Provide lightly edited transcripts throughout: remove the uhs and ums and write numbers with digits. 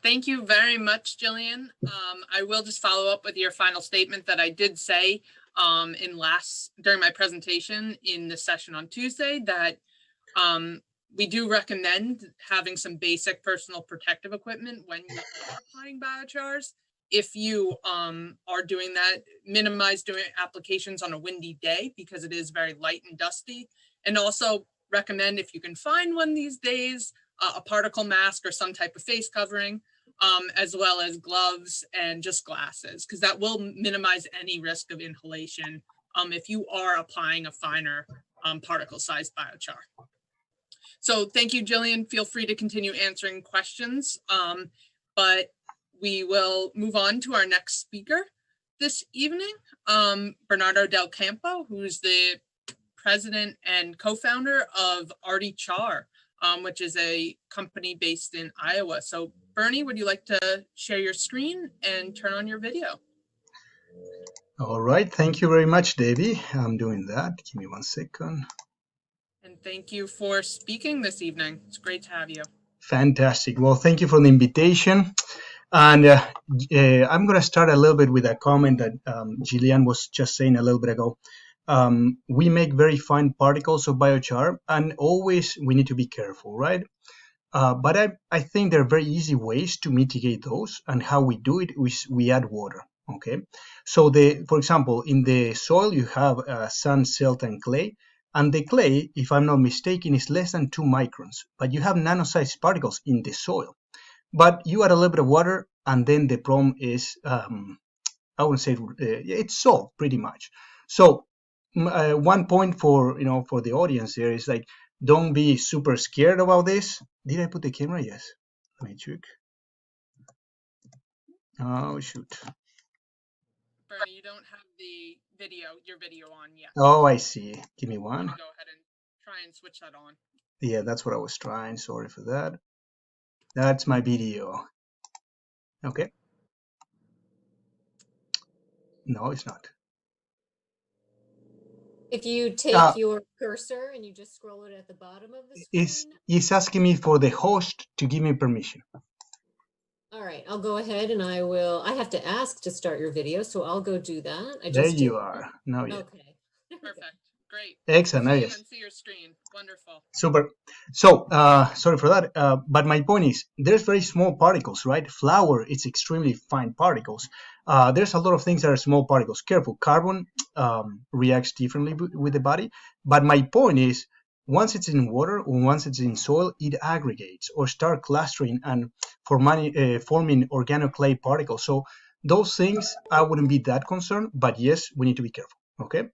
Thank you very much, Jillian. I will just follow up with your final statement that I did say during my presentation in the session on Tuesday that we do recommend having some basic personal protective equipment when you are applying biochars. If you are doing that, minimize doing applications on a windy day because it is very light and dusty. And also recommend, if you can find one these days, a particle mask or some type of face covering, as well as gloves and just glasses, because that will minimize any risk of inhalation if you are applying a finer particle-sized biochar. So thank you, Jillian. Feel free to continue answering questions, but we will move on to our next speaker this evening, Bernardo Del Campo, who's the president and co-founder of ARTi Char, which is a company based in Iowa. So Bernie, would you like to share your screen and turn on your video? All right, thank you very much, Debbie. I'm doing that. Give me 1 second. And thank you for speaking this evening. It's great to have you. Fantastic. Well, thank you for the invitation. And I'm going to start a little bit with a comment that Jillian was just saying a little bit ago. We make very fine particles of biochar, and always we need to be careful, right? But I think there are very easy ways to mitigate those, and how we do it is we add water. Okay, so for example, in the soil you have sand, silt, and clay, and the clay, if I'm not mistaken, is less than 2 microns, but you have nano-sized particles in the soil. But you add a little bit of water, and then the problem is, I wouldn't say it's solved pretty much. So 1 point for the audience here is like, don't be super scared about this. Did I put the camera? Yes. Let me check. Oh shoot. Bernie, you don't have your video on yet. Oh, I see. Give me one. Go ahead and try and switch that on. Yeah, that's what I was trying. Sorry for that. That's my video. Okay. No, it's not. If you take your cursor and you just scroll it at the bottom of the screen. It's asking me for the host to give me permission. All right, I'll go ahead and I have to ask to start your video, so I'll go do that. There you are. Now, yeah. Okay. Perfect. Great. Excellent. See yes. and see your screen. Wonderful. Super. So, sorry for that. But my point is, there's very small particles, right? Flour, it's extremely fine particles. There's a lot of things that are small particles. Careful, carbon reacts differently with the body. But my point is, once it's in water or once it's in soil, it aggregates or start clustering and forming organoclay particles. So those things, I wouldn't be that concerned. But yes, we need to be careful. Okay.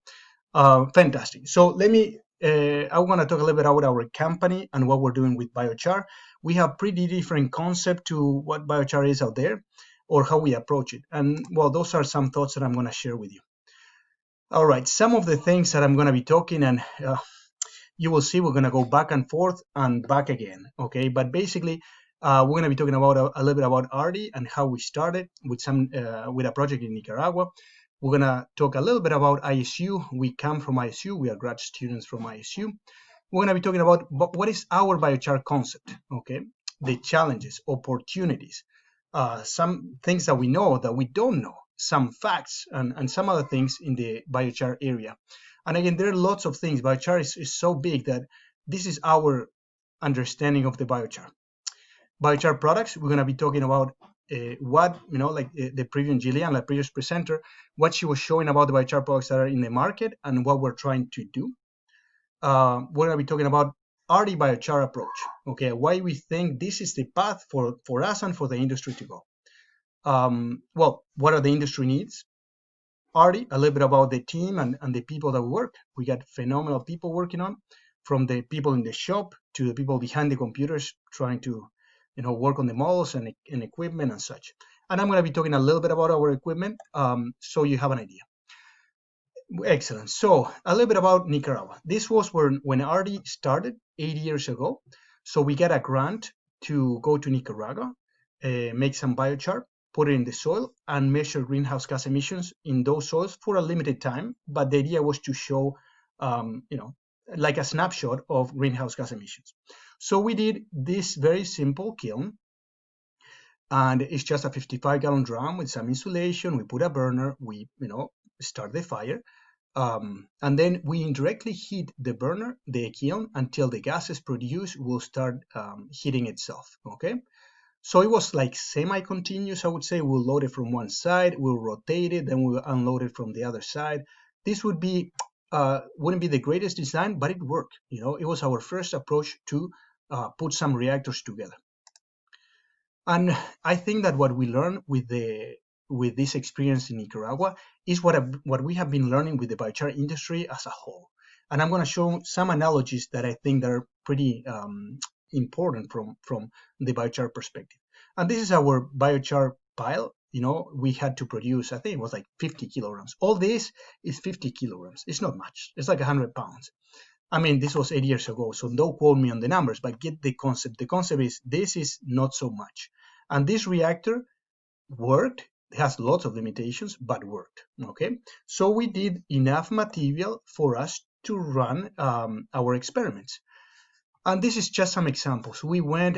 Fantastic. So let me, I want to talk a little bit about our company and what we're doing with biochar. We have pretty different concept to what biochar is out there or how we approach it. And well, those are some thoughts that I'm going to share with you. All right. Some of the things that I'm going to be talking, and you will see we're going to go back and forth and back again. Okay. But basically, we're going to be talking about a little bit about ARTi and how we started with a project in Nicaragua. We're going to talk a little bit about ISU. We come from ISU. We are grad students from ISU. We're going to be talking about what is our biochar concept, okay? The challenges, opportunities, some things that we know that we don't know, some facts, and some other things in the biochar area. And again, there are lots of things. Biochar is so big that this is our understanding of the biochar. Biochar products, we're going to be talking about what, like the previous Jillian, the previous presenter, what she was showing about the biochar products that are in the market and what we're trying to do. We're going to be talking about ARTi biochar approach, okay, why we think this is the path for us and for the industry to go. Well, what are the industry needs? ARTi, a little bit about the team and the people that we work. We got phenomenal people working on, from the people in the shop to the people behind the computers trying to work on the models and equipment and such. And I'm going to be talking a little bit about our equipment, so you have an idea. Excellent. So a little bit about Nicaragua. This was when ARTi started 8 years ago. So we got a grant to go to Nicaragua, make some biochar, put it in the soil, and measure greenhouse gas emissions in those soils for a limited time. But the idea was to show, like a snapshot of greenhouse gas emissions. So we did this very simple kiln. and it's just a 55-gallon drum with some insulation. We put a burner, we start the fire, and then we indirectly heat the burner, the kiln, until the gases produced will start heating itself. Okay, so it was like semi-continuous, I would say. We'll load it from one side, we'll rotate it, then we'll unload it from the other side. This would be wouldn't be the greatest design, but it worked. It was our first approach to put some reactors together. And I think that what we learned with this experience in Nicaragua is what we have been learning with the biochar industry as a whole. And I'm going to show some analogies that I think that are pretty important from the biochar perspective. And this is our biochar pile. We had to produce, I think it was like 50 kilograms. All this is 50 kilograms. It's not much. It's like 100 pounds. I mean, this was 8 years ago, so don't quote me on the numbers, but get the concept. The concept is this is not so much. And this reactor worked. It has lots of limitations, but worked. Okay, so we did enough material for us to run our experiments. And this is just some examples. We went,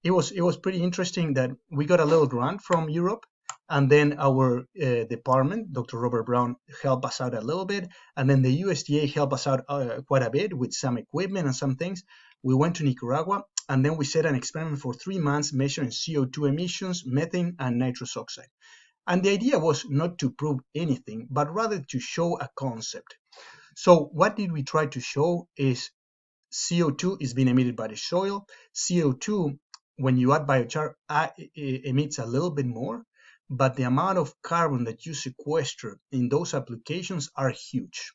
it was pretty interesting that we got a little grant from Europe, and then our department, Dr. Robert Brown, helped us out a little bit, and then the USDA helped us out quite a bit with some equipment and some things. We went to Nicaragua, and then we set an experiment for 3 months measuring CO2 emissions, methane, and nitrous oxide. And the idea was not to prove anything, but rather to show a concept. So what did we try to show is CO2 is being emitted by the soil. CO2, when you add biochar, emits a little bit more, but the amount of carbon that you sequester in those applications are huge.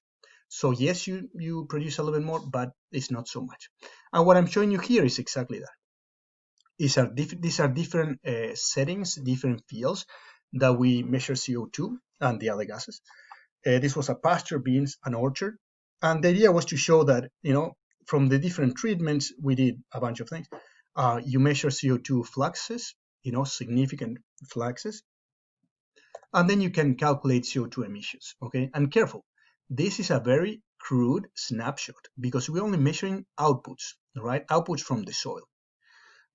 So yes, you produce a little bit more, but it's not so much. And what I'm showing you here is exactly that. These are different settings, different fields that we measure CO2 and the other gases. This was a pasture, beans, an orchard. And the idea was to show that, from the different treatments, we did a bunch of things. You measure CO2 fluxes, significant fluxes. And then you can calculate CO2 emissions, okay? And careful, this is a very crude snapshot because we're only measuring outputs, right? Outputs from the soil.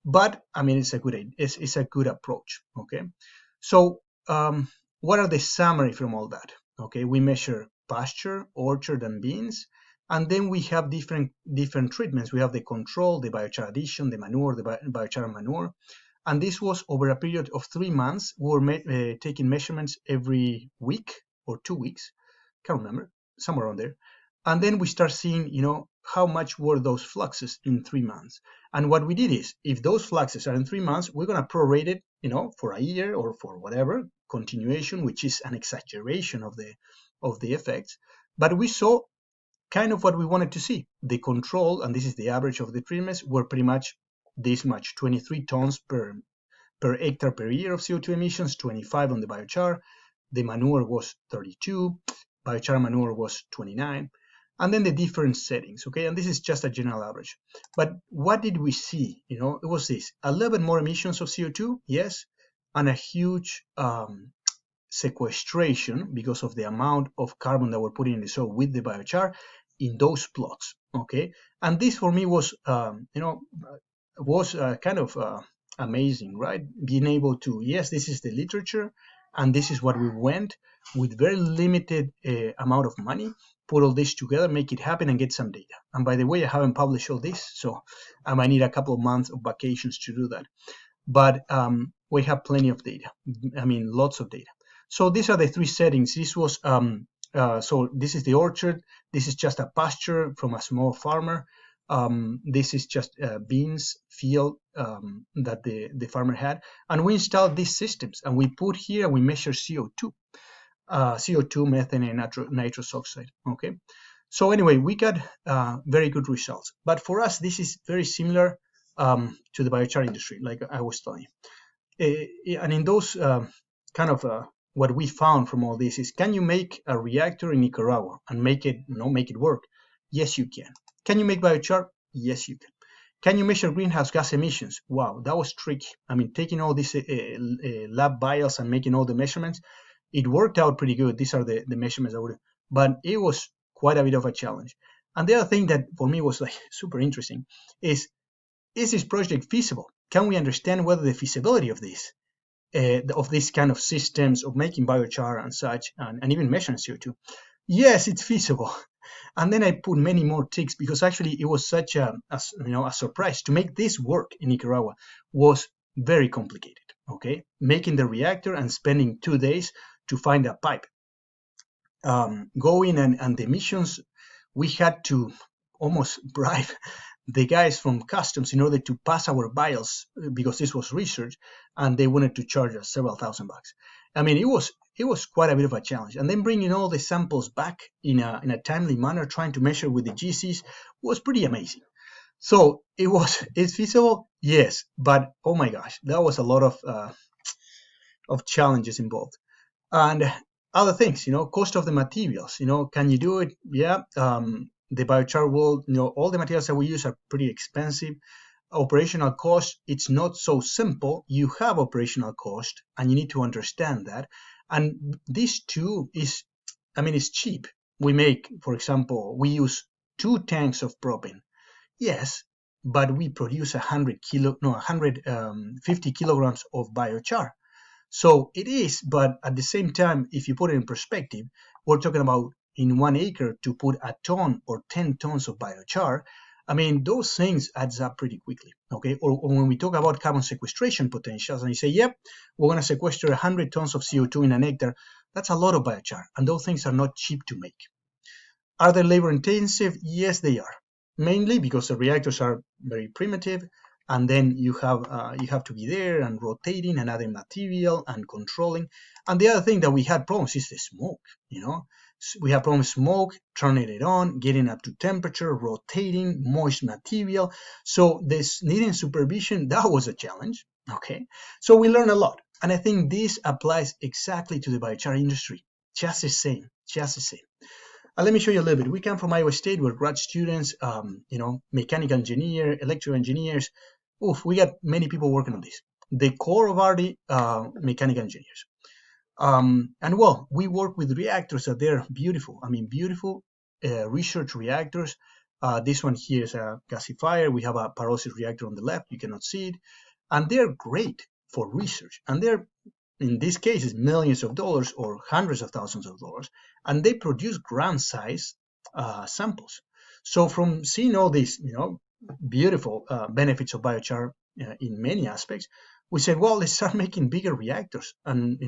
But, I mean, it's a good approach, okay? So, what are the summary from all that? Okay, we measure pasture, orchard, and beans, and then we have different treatments. We have the control, the biochar addition, the manure, the biochar manure, and this was over a period of 3 months. We were taking measurements every week or 2 weeks, can't remember, somewhere around there. And then we start seeing, how much were those fluxes in 3 months. And what we did is, if those fluxes are in 3 months, we're going to prorate it, for a year or for whatever continuation, which is an exaggeration of the effects. But we saw kind of what we wanted to see. The control, and this is the average of the treatments, were pretty much this much, 23 tons per hectare per year of CO2 emissions, 25 on the biochar. The manure was 32, biochar manure was 29. And then the different settings, okay? And this is just a general average. But what did we see? It was this, a little bit more emissions of CO2, yes, and a huge sequestration because of the amount of carbon that we're putting in the soil with the biochar in those plots, okay? And this for me was, kind of amazing, right? Being able to, yes, this is the literature, and this is what we went with very limited amount of money, put all this together, make it happen, and get some data. And by the way, I haven't published all this, so I might need a couple of months of vacations to do that. But we have plenty of data. I mean, lots of data. So these are the 3 settings. This was so this is the orchard. This is just a pasture from a small farmer. This is just beans field that the farmer had, and we installed these systems, and we put here, we measure CO2, methane, and nitrous oxide. Okay, so anyway, we got very good results. But for us, this is very similar to the biochar industry, like I was telling you. And in those what we found from all this is, can you make a reactor in Nicaragua and make it work? Yes, you can. Can you make biochar? Yes, you can. Can you measure greenhouse gas emissions? Wow, that was tricky. I mean, taking all these lab vials and making all the measurements, it worked out pretty good. These are the measurements I would, but it was quite a bit of a challenge. And the other thing that for me was like super interesting is this project feasible? can we understand whether the feasibility of this kind of systems of making biochar and such, and even measuring CO2? Yes, it's feasible. And then I put many more ticks because actually it was such a surprise. To make this work in Nicaragua was very complicated. Okay, making the reactor and spending 2 days to find a pipe. Going and the emissions, we had to almost bribe the guys from customs in order to pass our vials because this was research, and they wanted to charge us several $1,000. I mean, it was quite a bit of a challenge. And then bringing all the samples back in a timely manner, trying to measure with the GCs, was pretty amazing. So it's feasible, yes, but oh my gosh, that was a lot of challenges involved. And other things, cost of the materials, can you do it? Yeah. The biochar world, all the materials that we use are pretty expensive. Operational cost, it's not so simple. You have operational cost and you need to understand that. And this too is, it's cheap. We make, for example, we use 2 tanks of propane. Yes, but we produce 150 kilograms of biochar. So it is, but at the same time, if you put it in perspective, we're talking about in 1 acre to put a ton or 10 tons of biochar. Those things adds up pretty quickly, okay? Or when we talk about carbon sequestration potentials and you say, yep, we're going to sequester 100 tons of CO2 in an hectare, that's a lot of biochar, and those things are not cheap to make. Are they labor intensive? Yes, they are. Mainly because the reactors are very primitive, and then you have to be there and rotating and adding material and controlling. And the other thing that we had problems is the smoke. We have problems smoke, turning it on, getting up to temperature, rotating, moist material. So this needing supervision, that was a challenge. Okay, so we learned a lot, and I think this applies exactly to the biochar industry. Just the same. Let me show you a little bit. We come from Iowa State. We're grad students, mechanical engineer, electrical engineers. We got many people working on this. The core of ARTi, mechanical engineers. We work with reactors that they're beautiful. Beautiful research reactors. This one here is a gasifier. We have a pyrolysis reactor on the left. You cannot see it. And they're great for research. And they're, in this case, is millions of dollars or hundreds of thousands of dollars, and they produce gram size samples. So from seeing all these, beautiful benefits of biochar in many aspects, we said, well, let's start making bigger reactors and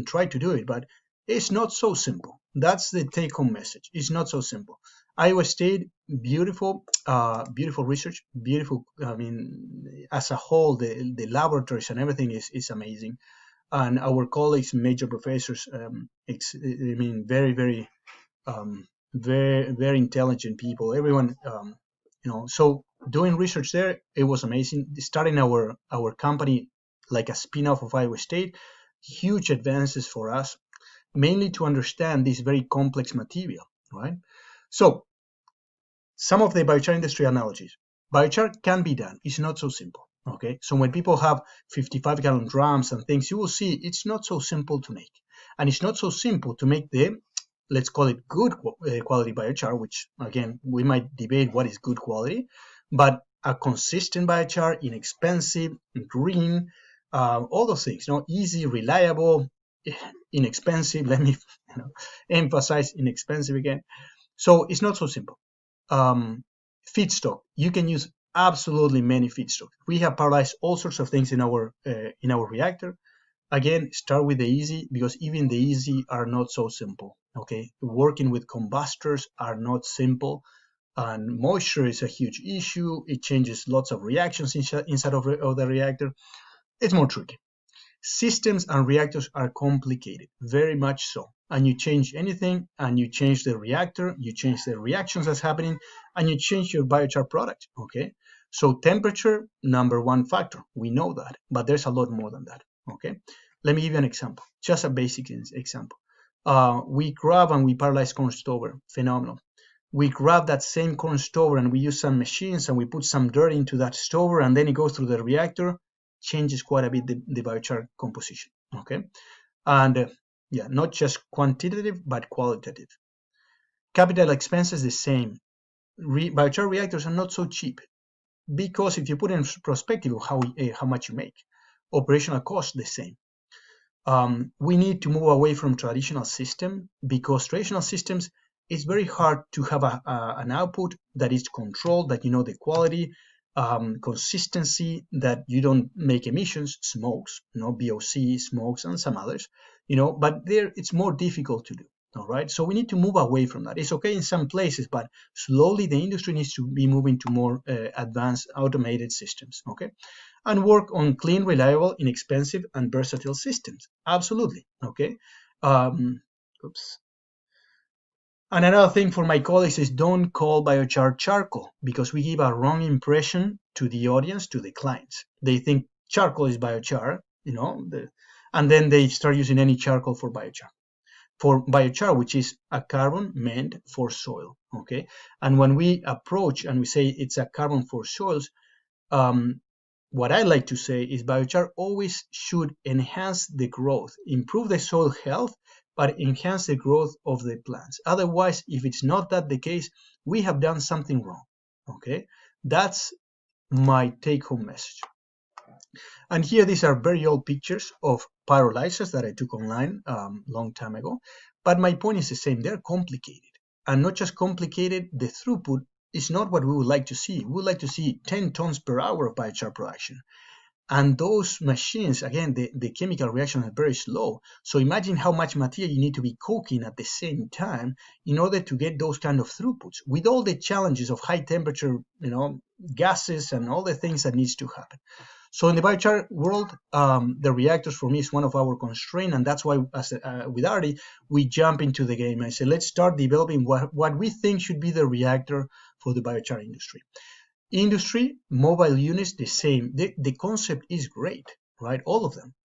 try to do it. But it's not so simple. That's the take-home message. It's not so simple. Iowa State, beautiful research, beautiful. As a whole, the laboratories and everything is amazing. And our colleagues, major professors, very, very, very intelligent people. Everyone, So doing research there, it was amazing. Starting our company like a spin-off of Iowa State, huge advances for us, mainly to understand this very complex material, right? So some of the biochar industry analogies. Biochar can be done. It's not so simple. Okay, so when people have 55-gallon drums and things, you will see it's not so simple to make. And it's not so simple to make the, let's call it good quality biochar, which again, we might debate what is good quality, but a consistent biochar, inexpensive, green, all those things, easy, reliable, inexpensive. Let me emphasize inexpensive again. So it's not so simple. Feedstock, you can use absolutely many feedstock. We have paralyzed all sorts of things in our reactor. Again, start with the easy, because even the easy are not so simple. Okay, working with combustors are not simple, and moisture is a huge issue. It changes lots of reactions inside of the reactor. It's more tricky. Systems and reactors are complicated, very much so. And you change anything, and you change the reactor, you change the reactions that's happening, and you change your biochar product, okay? So temperature, number one factor, we know that, but there's a lot more than that, okay? Let me give you an example, just a basic example. We grab and we paralyze corn stover, phenomenal. We grab that same corn stover and we use some machines and we put some dirt into that stover, and then it goes through the reactor, changes quite a bit the biochar composition, okay? And not just quantitative, but qualitative. Capital expenses, the same. Biochar reactors are not so cheap. because if you put in perspective of how much you make, operational cost the same. We need to move away from traditional system, because traditional systems, it's very hard to have an output that is controlled, that you know the quality, consistency, that you don't make emissions, smokes, VOC, smokes, and some others, but there it's more difficult to do. All right, so we need to move away from that. It's okay in some places, but slowly the industry needs to be moving to more advanced automated systems, okay? And work on clean, reliable, inexpensive, and versatile systems. Absolutely, okay? Oops. And another thing for my colleagues is don't call biochar charcoal, because we give a wrong impression to the audience, to the clients. They think charcoal is biochar, and then they start using any charcoal for biochar, which is a carbon meant for soil, okay? And when we approach and we say it's a carbon for soils, what I like to say is biochar always should enhance the growth, improve the soil health, but enhance the growth of the plants. Otherwise, if it's not that the case, we have done something wrong, okay? That's my take-home message. And here, these are very old pictures of pyrolyzers that I took online long time ago. But my point is the same. They're complicated. And not just complicated, the throughput is not what we would like to see. We would like to see 10 tons per hour of biochar production. And those machines, again, the chemical reaction is very slow. So imagine how much material you need to be cooking at the same time in order to get those kind of throughputs, with all the challenges of high temperature, gases and all the things that needs to happen. So in the biochar world, the reactors for me is one of our constraints, and that's why with ARTi, we jump into the game. I say, let's start developing what we think should be the reactor for the biochar industry. Mobile units, the same. The concept is great, right? All of them,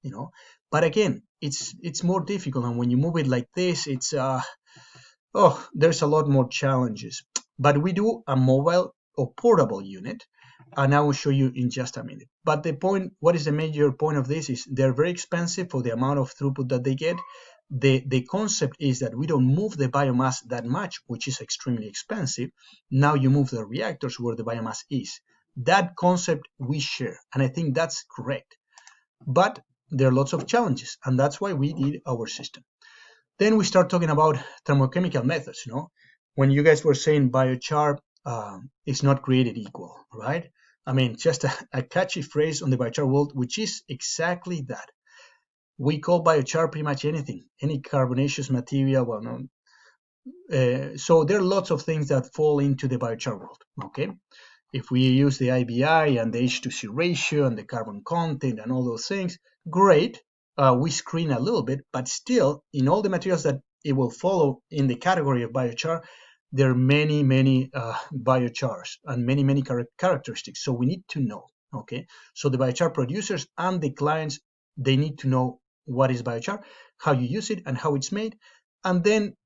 But again, it's more difficult, and when you move it like this, it's there's a lot more challenges. But we do a mobile or portable unit, and I will show you in just a minute. But the point, what is the major point of this, is they're very expensive for the amount of throughput that they get. The concept is that we don't move the biomass that much, which is extremely expensive. Now you move the reactors where the biomass is. That concept we share, and I think that's correct. But there are lots of challenges, and that's why we did our system. Then we start talking about thermochemical methods. When you guys were saying biochar is not created equal, right? I mean, just a catchy phrase on the biochar world, which is exactly that. We call biochar pretty much anything, any carbonaceous material. So there are lots of things that fall into the biochar world, okay? If we use the IBI and the H2C ratio and the carbon content and all those things, great. We screen a little bit, but still, in all the materials that it will follow in the category of biochar, there are many, many biochars and many, many characteristics. So we need to know, okay? So the biochar producers and the clients, they need to know what is biochar, how you use it, and how it's made. And then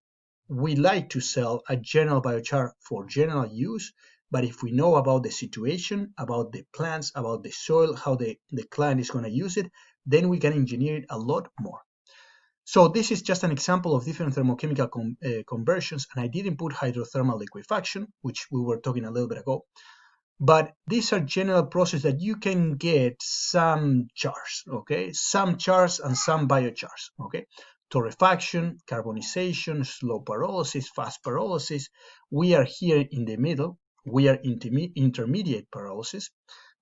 we like to sell a general biochar for general use. But if we know about the situation, about the plants, about the soil, how the client is going to use it, then we can engineer it a lot more. So this is just an example of different thermochemical conversions, and I didn't put hydrothermal liquefaction, which we were talking a little bit ago. But these are general processes that you can get some chars, okay? Some chars and some biochars, okay? Torrefaction, carbonization, slow pyrolysis, fast pyrolysis. We are here in the middle. We are intermediate pyrolysis,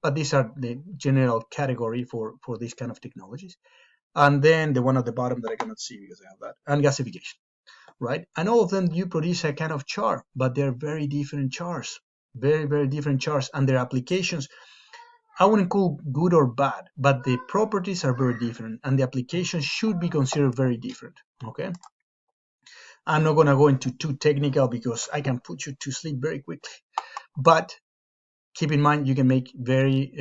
but these are the general category for these kind of technologies. And then the one at the bottom that I cannot see because I have that, and gasification, right? And all of them, you produce a kind of char, but they're very different chars, very, very different chars, and their applications, I wouldn't call good or bad, but the properties are very different, and the applications should be considered very different, okay? I'm not gonna go into too technical because I can put you to sleep very quickly, but keep in mind you can make very,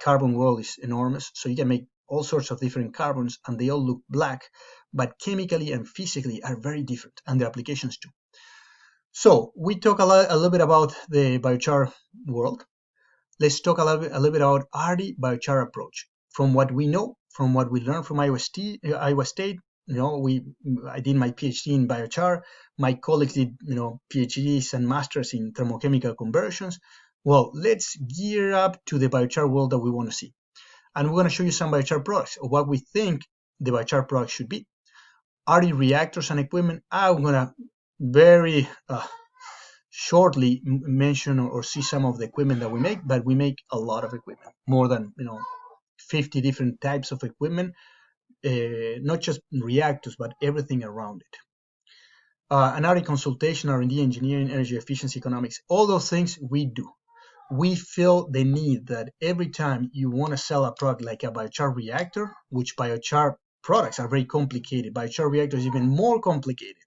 carbon world is enormous, so you can make all sorts of different carbons, and they all look black, but chemically and physically are very different, and the applications too. So we talk a little bit about the biochar world. Let's talk a little bit about ARTi biochar approach. From what we know, from what we learned from Iowa State, I did my PhD in biochar. My colleagues did, PhDs and masters in thermochemical conversions. Well, let's gear up to the biochar world that we want to see. And we're going to show you some biochar products, or what we think the biochar product should be. ARTi reactors and equipment, I'm going to very shortly mention or see some of the equipment that we make, but we make a lot of equipment, more than 50 different types of equipment, not just reactors, but everything around it. An ARTi consultation, R&D, engineering, energy efficiency, economics, all those things we do. We feel the need that every time you want to sell a product like a biochar reactor, which biochar products are very complicated, biochar reactor is even more complicated.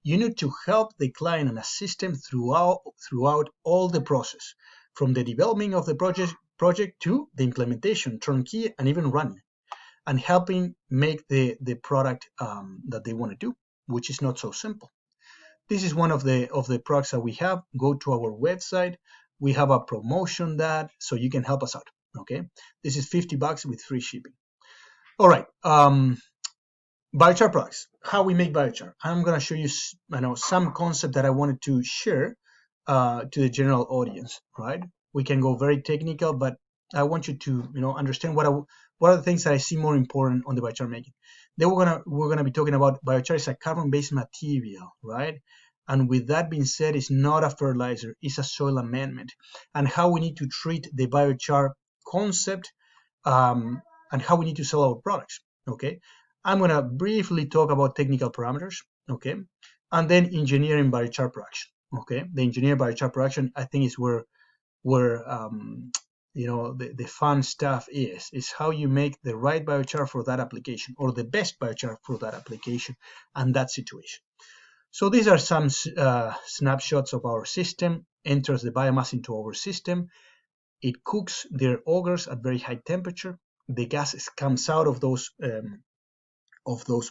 You need to help the client and assist them throughout all the process, from the development of the project to the implementation, turnkey, and even running, and helping make the product that they want to do, which is not so simple. This is one of the products that we have. Go to our website. We have a promotion so you can help us out. Okay, this is $50 with free shipping. All right, biochar products. How we make biochar. I'm gonna show you, some concept that I wanted to share to the general audience. Right? We can go very technical, but I want you to understand what are the things that I see more important on the biochar making. Then we're gonna be talking about biochar is a carbon-based material, right? And with that being said, it's not a fertilizer, it's a soil amendment, and how we need to treat the biochar concept, and how we need to sell our products. Okay, I'm gonna briefly talk about technical parameters. Okay, and then engineering biochar production. Okay, the engineering biochar production, I think, is where the fun stuff is how you make the right biochar for that application, or the best biochar for that application and that situation. So these are some snapshots of our system. Enters the biomass into our system. It cooks their augers at very high temperature. The gas comes out of those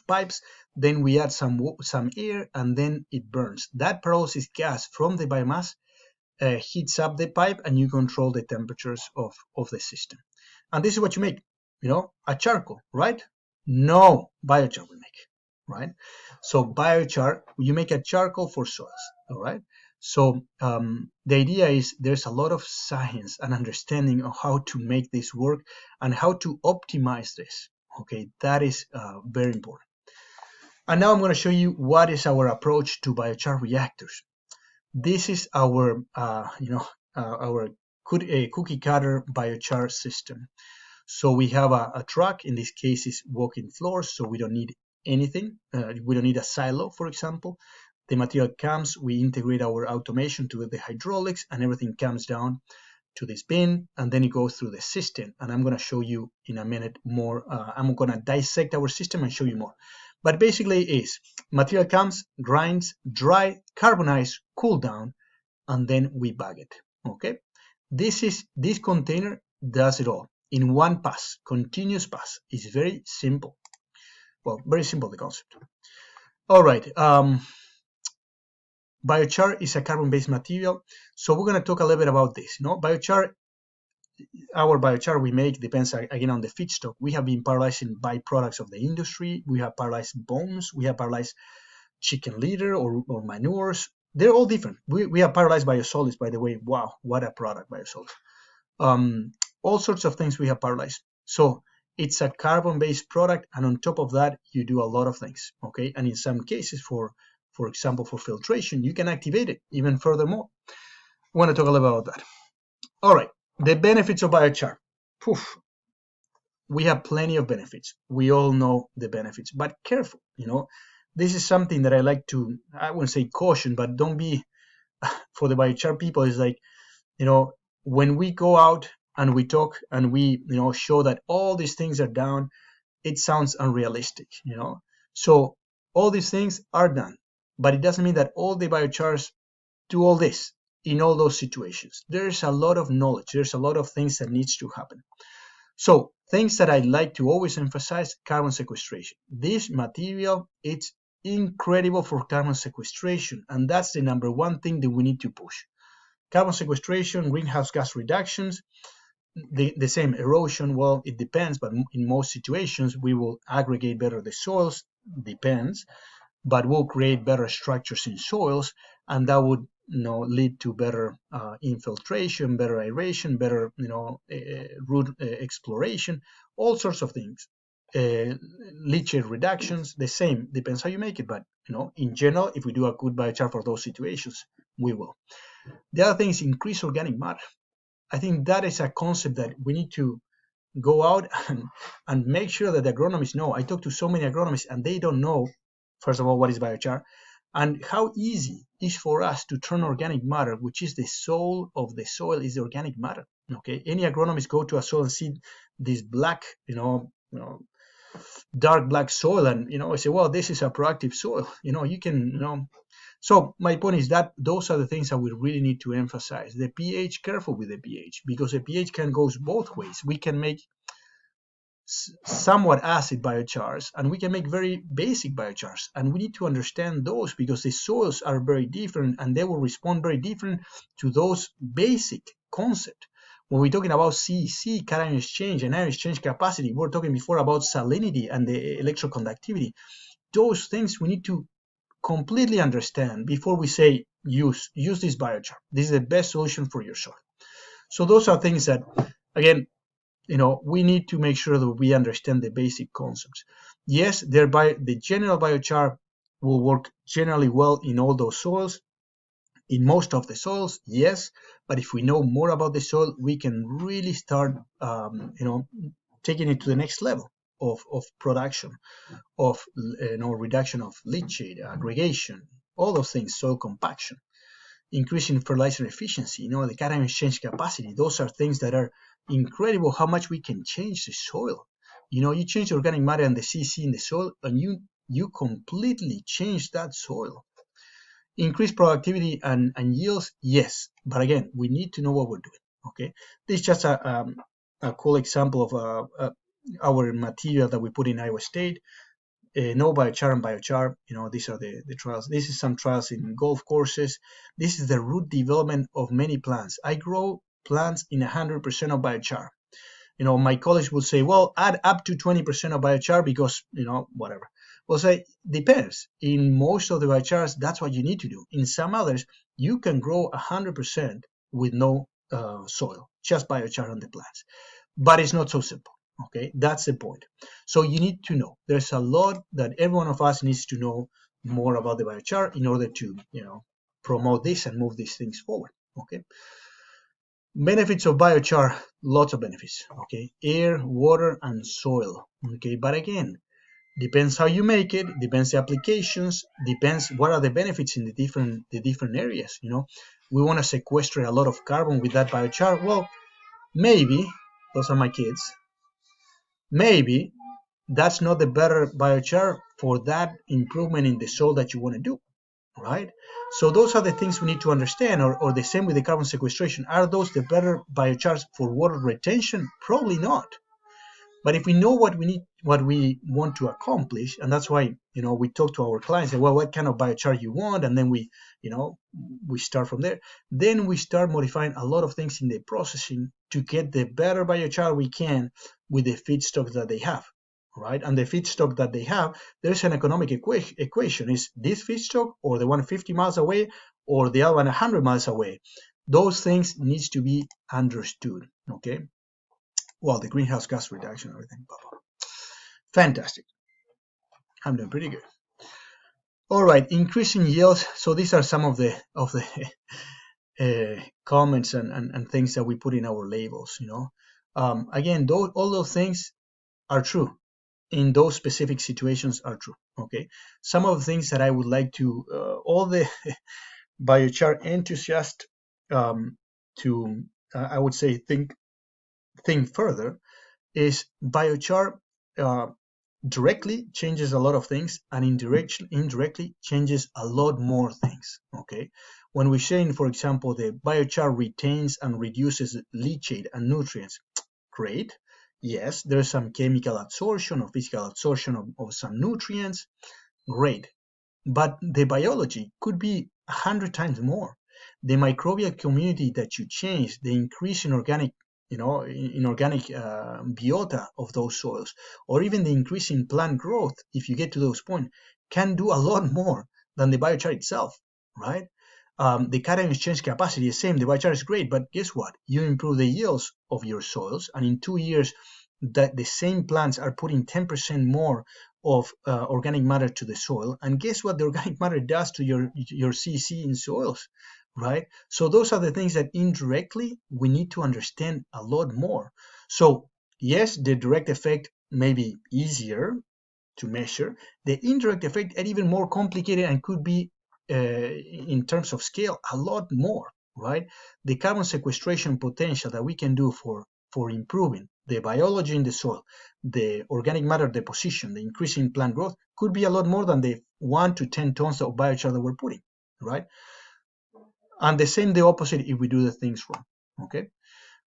pipes. Then we add some air, and then it burns. That pyrolysis gas from the biomass heats up the pipe, and you control the temperatures of the system. And this is what you make, a charcoal, right? No, biochar we make, right? So biochar, you make a charcoal for soils, all right? So the idea is there's a lot of science and understanding of how to make this work and how to optimize this. Okay, that is very important. And now I'm going to show you what is our approach to biochar reactors. This is our cookie cutter biochar system. So we have a truck. In this case, is walking floors, so we don't need anything. We don't need a silo, for example. The material comes, we integrate our automation to the hydraulics, and everything comes down to this bin, and then it goes through the system. And I'm going to show you in a minute more. I'm going to dissect our system and show you more. But basically is material comes, grinds, dry, carbonize, cool down, and then we bag it. Okay, this container does it all in one pass, continuous pass. It's very simple. Well, very simple, the concept. All right. Biochar is a carbon-based material, so we're going to talk a little bit about this. Biochar, our biochar we make depends again on the feedstock. We have been pyrolyzing byproducts of the industry. We have pyrolyzed bones. We have pyrolyzed chicken litter or manures. They're all different. We have pyrolyzed biosolids, by the way. Wow, what a product, biosolids. All sorts of things we have pyrolyzed. So it's a carbon-based product, and on top of that, you do a lot of things. Okay, and in some cases, for example, for filtration, you can activate it even furthermore. I want to talk a little bit about that. All right, the benefits of biochar. Poof. We have plenty of benefits. We all know the benefits, but careful, this is something that I like to, I wouldn't say caution, but don't be, for the biochar people, is like, when we go out and we talk and we, show that all these things are down, it sounds unrealistic, So all these things are done, but it doesn't mean that all the biochars do all this in all those situations. There's a lot of knowledge. There's a lot of things that needs to happen. So things that I'd like to always emphasize: carbon sequestration. This material, it's incredible for carbon sequestration, and that's the number one thing that we need to push. Carbon sequestration, greenhouse gas reductions, the same erosion. Well, it depends, but in most situations we will aggregate better the soils, depends, but we'll create better structures in soils, and that would lead to better infiltration, better aeration, better root exploration, all sorts of things. Leachate reductions, the same, depends how you make it, but in general, if we do a good biochar for those situations, we will. The other thing is increase organic matter. I think that is a concept that we need to go out and make sure that the agronomists know. I talk to so many agronomists and they don't know, first of all, what is biochar and how easy it is for us to turn organic matter, which is the soul of the soil, is the organic matter. Okay, any agronomist go to a soil and see this black, dark black soil, and I say, well, this is a proactive soil. You can, So my point is that those are the things that we really need to emphasize. The pH, careful with the pH, because the pH can go both ways. We can make somewhat acid biochars, and we can make very basic biochars, and we need to understand those because the soils are very different and they will respond very different to those basic concepts. When we're talking about CEC, cation exchange, and ion exchange capacity, we're talking before about salinity and the electroconductivity. Those things we need to completely understand before we say use this biochar. This is the best solution for your soil. So those are things that, again, we need to make sure that we understand the basic concepts. Yes, the general biochar will work generally well in all those soils, in most of the soils, yes, but if we know more about the soil, we can really start, taking it to the next level of production, of reduction of leachate, aggregation, all those things, soil compaction, increasing fertilizer efficiency, the cation exchange capacity. Those are things that are incredible how much we can change the soil. You change the organic matter and the CC in the soil, and you completely change that soil. Increase productivity and yields, yes, but again, we need to know what we're doing. Okay, this is just a cool example of our material that we put in Iowa State. No biochar and biochar, these are the trials. This is some trials in golf courses. This is the root development of many plants. I grow plants in 100% of biochar. My colleagues will say, well, add up to 20% of biochar because, whatever. Well, say, depends. In most of the biochars, that's what you need to do. In some others, you can grow 100% with no soil, just biochar on the plants. But it's not so simple. Okay, that's the point. So you need to know. There's a lot that every one of us needs to know more about the biochar in order to, promote this and move these things forward. Okay. Benefits of biochar, lots of benefits. Okay, air, water, and soil. Okay, but again, depends how you make it, depends the applications, depends what are the benefits in the different areas. We want to sequester a lot of carbon with that biochar. Well, maybe those are my kids. Maybe that's not the better biochar for that improvement in the soil that you want to do, right? So those are the things we need to understand, or the same with the carbon sequestration. Are those the better biochars for water retention? Probably not. But if we know what we need, what we want to accomplish, and that's why, we talk to our clients, say, well, what kind of biochar you want? And then we start from there. Then we start modifying a lot of things in the processing to get the better biochar we can with the feedstock that they have, right? And the feedstock that they have, there's an economic equation. Is this feedstock or the one 50 miles away or the other one 100 miles away? Those things needs to be understood, okay? Well, the greenhouse gas reduction, everything, blah, blah. Fantastic. I'm doing pretty good. All right, increasing yields. So these are some of the comments and things that we put in our labels. Again, all those things are true. In those specific situations are true. Okay. Some of the things that I would like to all the biochar enthusiasts to I would say think further is biochar directly changes a lot of things and indirectly changes a lot more things. Okay, when we're saying, for example, the biochar retains and reduces leachate and nutrients, great. Yes, there's some chemical absorption or physical absorption of some nutrients, great. But the biology could be 100 times more. The microbial community that you change, the increase in organic biota of those soils, or even the increase in plant growth, if you get to those points, can do a lot more than the biochar itself, right? The cation exchange capacity is same. The biochar is great, but guess what? You improve the yields of your soils, and in 2 years, that the same plants are putting 10% more of organic matter to the soil. And guess what the organic matter does to your CC in soils, right? So those are the things that indirectly we need to understand a lot more. So yes, the direct effect may be easier to measure. The indirect effect are even more complicated and could be, in terms of scale, a lot more, right? The carbon sequestration potential that we can do for improving the biology in the soil, the organic matter deposition, the increasing plant growth could be a lot more than the 1 to 10 tons of biochar that we're putting, right? And the same, the opposite if we do the things wrong, okay?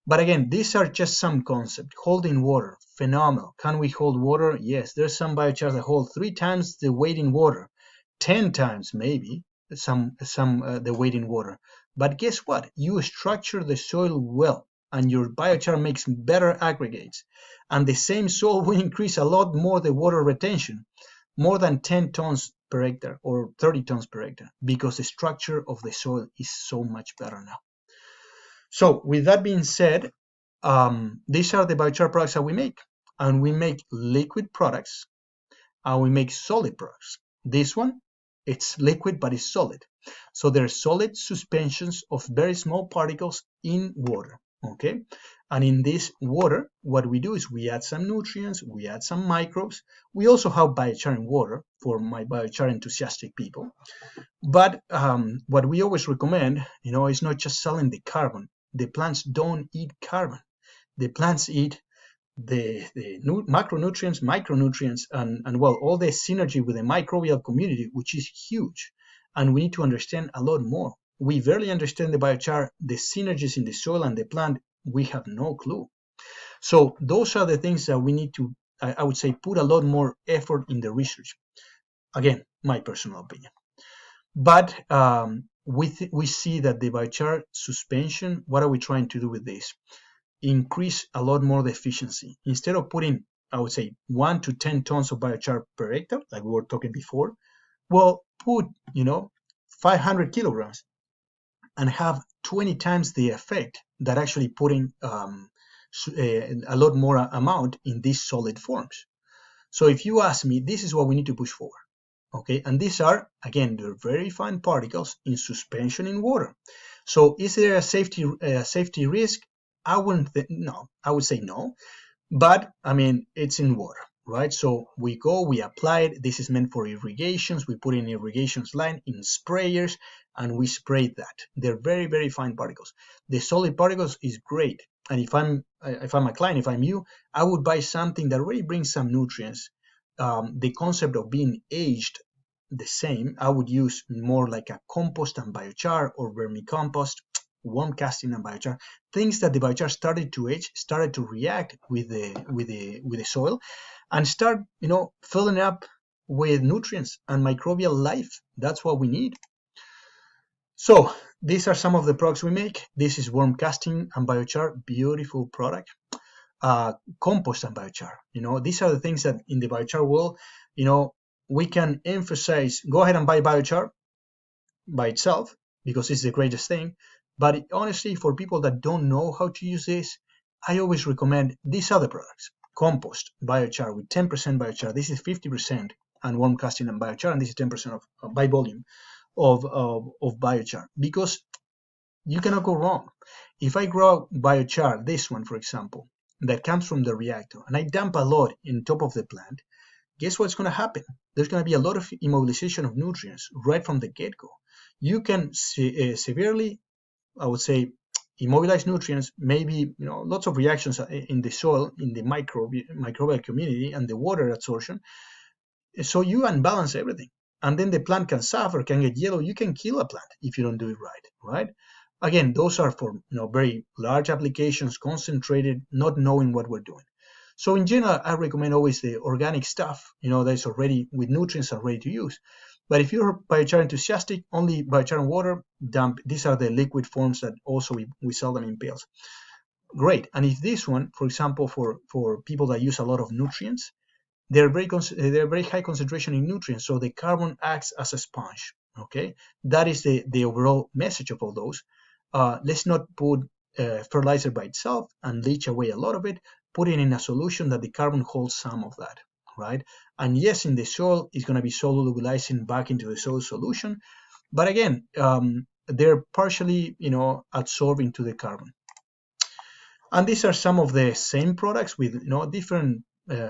But again, these are just some concepts. Holding water, phenomenal. Can we hold water? Yes, there's some biochars that hold 3 times the weight in water, 10 times maybe the weight in water. But guess what? You structure the soil well, and your biochar makes better aggregates. And the same soil will increase a lot more the water retention, more than 10 tons per hectare or 30 tons per hectare, because the structure of the soil is so much better now. So with that being said, these are the biochar products that we make. And we make liquid products and we make solid products. This one, it's liquid, but it's solid. So they're solid suspensions of very small particles in water, okay? And in this water, what we do is we add some nutrients, we add some microbes. We also have biochar in water for my biochar enthusiastic people. But what we always recommend, is not just selling the carbon. The plants don't eat carbon. The plants eat the macronutrients, micronutrients, and well, all the synergy with the microbial community, which is huge. And we need to understand a lot more. We barely understand the biochar, the synergies in the soil and the plant, we have no clue. So those are the things that we need to, I would say, put a lot more effort in the research. Again, my personal opinion. But we see that the biochar suspension, what are we trying to do with this? Increase a lot more the efficiency. Instead of putting, I would say, 1 to 10 tons of biochar per hectare, like we were talking before, well, put, 500 kilograms and have 20 times the effect that actually putting a lot more amount in these solid forms. So if you ask me, this is what we need to push for. Okay, and these are, again, they're very fine particles in suspension in water. So is there a safety risk? I wouldn't no, I would say no, but I mean, it's in water, right? So we apply it. This is meant for irrigations. We put in irrigations line in sprayers and we spray that. They're very, very fine particles. The solid particles is great. And if I'm a client, if I'm you, I would buy something that really brings some nutrients. The concept of being aged the same, I would use more like a compost and biochar or vermicompost, worm casting and biochar, things that the biochar started to age, started to react with the soil, and start filling up with nutrients and microbial life. That's what we need. So these are some of the products we make. This is worm casting and biochar, beautiful product. Compost and biochar. These are the things that in the biochar world, we can emphasize. Go ahead and buy biochar by itself because it's the greatest thing. But honestly, for people that don't know how to use this, I always recommend these other products. Compost, biochar with 10% biochar. This is 50%, and worm casting and biochar, and this is 10% of by volume of biochar, because you cannot go wrong. If I grow biochar, this one, for example, that comes from the reactor, and I dump a lot in top of the plant, guess what's going to happen? There's going to be a lot of immobilization of nutrients right from the get-go. You can severely, I would say, immobilize nutrients, maybe lots of reactions in the soil, in the microbial community, and the water absorption. So you unbalance everything, and then the plant can suffer, can get yellow. You can kill a plant if you don't do it right? Again, those are for very large applications, concentrated, not knowing what we're doing. So in general, I recommend always the organic stuff, that's already with nutrients are ready to use. But if you're biochar enthusiastic, only biochar and water, dump. These are the liquid forms that also we sell them in pails. Great. And if this one, for example, for people that use a lot of nutrients, they're very high concentration in nutrients, so the carbon acts as a sponge. Okay, that is the overall message of all those. Let's not put fertilizer by itself and leach away a lot of it. Put it in a solution that the carbon holds some of that, right? And yes, in the soil, it's going to be solubilizing back into the soil solution, but again, they're partially, absorbing to the carbon. And these are some of the same products with, different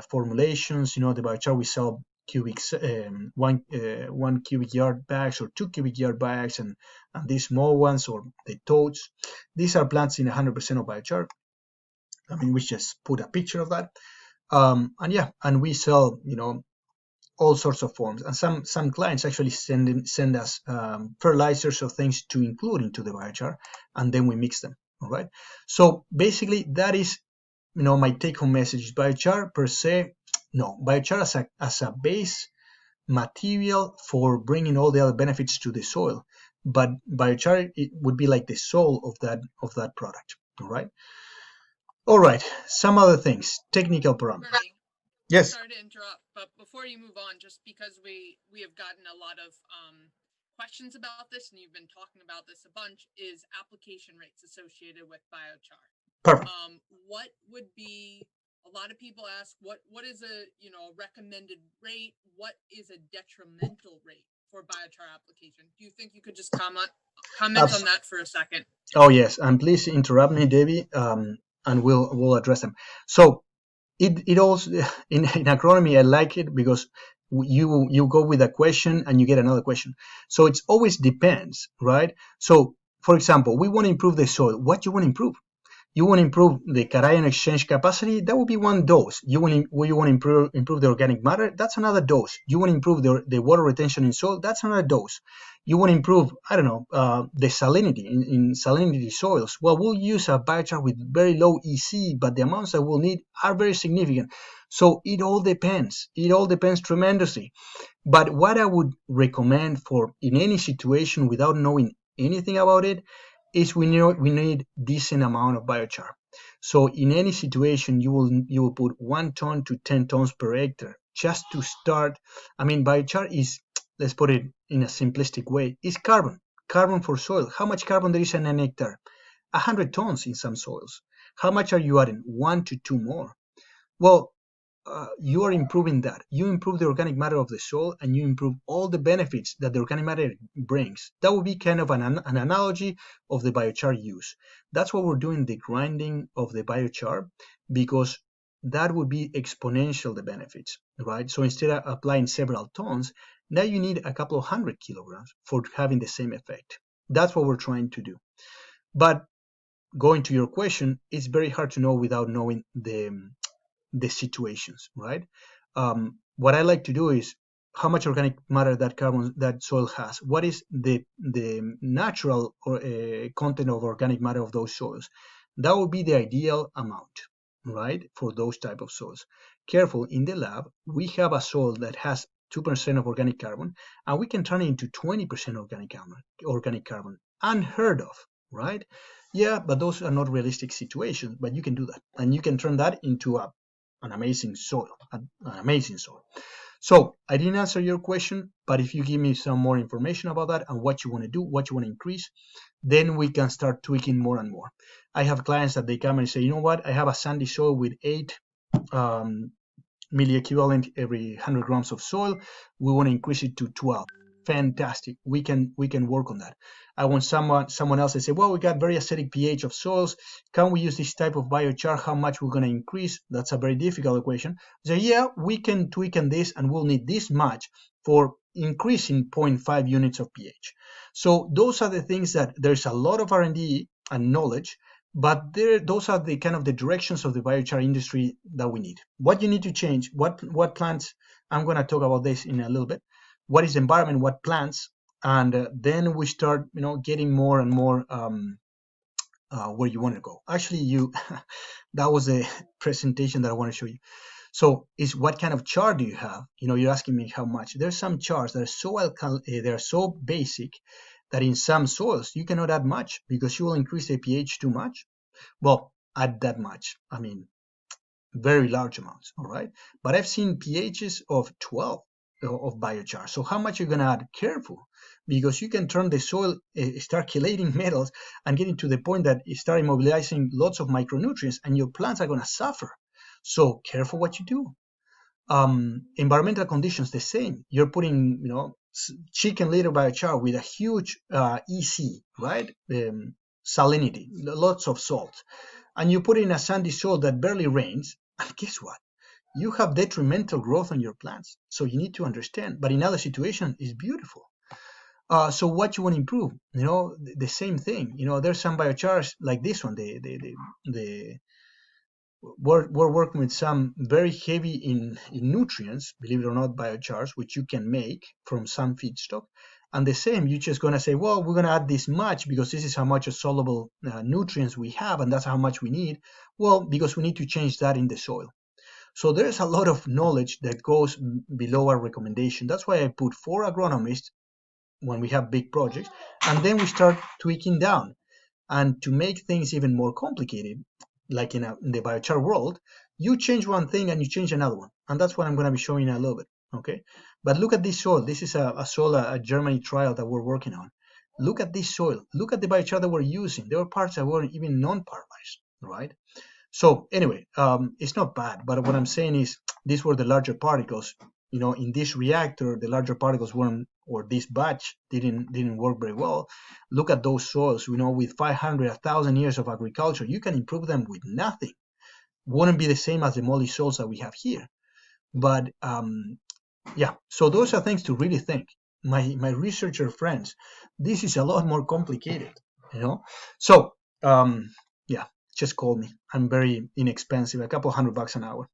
formulations. The biochar we sell one cubic yard bags or 2 cubic yard bags, and these small ones, or the totes. These are plants in 100% of biochar. I mean, we just put a picture of that. And we sell, all sorts of forms. And some clients actually send us fertilizers or things to include into the biochar, and then we mix them. All right. So basically, that is, my take-home message. Biochar per se, no. Biochar as a base material for bringing all the other benefits to the soil, but biochar, it would be like the soul of that product. All right. Some other things, technical parameters. Bernie, Yes. sorry to interrupt, but before you move on, just because we have gotten a lot of questions about this, and you've been talking about this a bunch, is application rates associated with biochar. Perfect. What would be, a lot of people ask, what is a recommended rate? What is a detrimental rate for biochar application? Do you think you could just comment on that for a second? Oh yes, and please interrupt me, Debbie, and we'll address them. So it also, in agronomy, I like it because you go with a question and you get another question. So it's always depends, right? So for example, we want to improve the soil. What do you want to improve? You want to improve the cation exchange capacity, that would be one dose. You want to improve the organic matter, that's another dose. You want to improve the water retention in soil, that's another dose. You want to improve, I don't know, the salinity in salinity soils. Well, we'll use a biochar with very low EC, but the amounts that we'll need are very significant. So it all depends. It all depends tremendously. But what I would recommend for in any situation without knowing anything about it is we need decent amount of biochar. So in any situation, you will put 1 ton to 10 tons per hectare just to start. I mean, biochar is, let's put it in a simplistic way, is carbon for soil. How much carbon there is in an hectare? 100 tons in some soils. How much are you adding? 1 to 2 more. Well, you are improving that. You improve the organic matter of the soil, and you improve all the benefits that the organic matter brings. That would be kind of an analogy of the biochar use. That's what we're doing, the grinding of the biochar, because that would be exponential, the benefits, right? So instead of applying several tons, now you need a couple of 100 kilograms for having the same effect. That's what we're trying to do. But going to your question, it's very hard to know without knowing the situations, right? What I like to do is how much organic matter that soil has. What is the natural content of organic matter of those soils? That would be the ideal amount, right, for those type of soils. Careful, in the lab, we have a soil that has 2% of organic carbon, and we can turn it into 20% organic carbon. Unheard of, right? Yeah, but those are not realistic situations, but you can do that, and you can turn that into an amazing soil, an amazing soil. So I didn't answer your question, but if you give me some more information about that and what you want to do, what you want to increase, then we can start tweaking more and more. I have clients that they come and say, you know what, I have a sandy soil with 8 milliequivalent every 100 grams of soil. We want to increase it to 12. Fantastic. We can work on that. I want someone else to say, well, we got very acidic pH of soils. Can we use this type of biochar? How much we're going to increase? That's a very difficult equation. So yeah, we can tweak on this, and we'll need this much for increasing 0.5 units of pH. So those are the things that there's a lot of R&D and knowledge, but those are the kind of the directions of the biochar industry that we need. What you need to change, what plants, I'm going to talk about this in a little bit. What is the environment, what plants, and then we start, getting more and more where you want to go. Actually, that was a presentation that I want to show you. So, is what kind of char do you have? You're asking me how much. There's some chars that are they're so basic that in some soils you cannot add much because you will increase the pH too much. Well, add that much. I mean, very large amounts. All right, but I've seen pHs of 12. of biochar. So how much you're going to add? Careful, because you can turn the soil, start chelating metals, and getting to the point that you start immobilizing lots of micronutrients, and your plants are going to suffer. So careful what you do. Environmental conditions, the same. You're putting, chicken litter biochar with a huge EC, right? Salinity, lots of salt, and you put it in a sandy soil that barely rains, and guess what? You have detrimental growth on your plants. So you need to understand. But in other situations, it's beautiful. So what you want to improve? The same thing. There's some biochars like this one. We're working with some very heavy in nutrients, believe it or not, biochars, which you can make from some feedstock. And the same, you're just going to say, well, we're going to add this much because this is how much soluble nutrients we have, and that's how much we need. Well, because we need to change that in the soil. So there's a lot of knowledge that goes below our recommendation. That's why I put 4 agronomists when we have big projects, and then we start tweaking down. And to make things even more complicated, like in the biochar world, you change one thing and you change another one. And that's what I'm going to be showing in a little bit, okay? But look at this soil. This is a soil, a Germany trial that we're working on. Look at this soil. Look at the biochar that we're using. There were parts that weren't even non-paralized, right? So anyway, it's not bad, but what I'm saying is these were the larger particles. In this reactor, the larger particles weren't, or this batch didn't work very well. Look at those soils. With 500, 1,000 years of agriculture, you can improve them with nothing. Wouldn't be the same as the molly soils that we have here. But yeah, so those are things to really think. My researcher friends, this is a lot more complicated. So yeah. Just call me. I'm very inexpensive, a couple $100 an hour.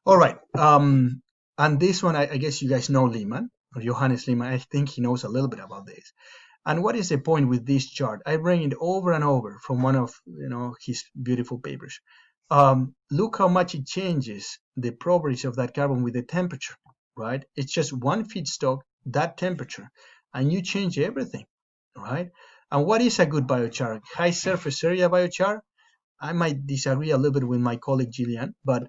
All right. And this one, I guess you guys know Lehman, or Johannes Lehman. I think he knows a little bit about this. And what is the point with this chart? I bring it over and over from one of his beautiful papers. Look how much it changes the properties of that carbon with the temperature, right? It's just one feedstock, that temperature, and you change everything, right? And what is a good biochar? High surface area biochar? I might disagree a little bit with my colleague Jillian, but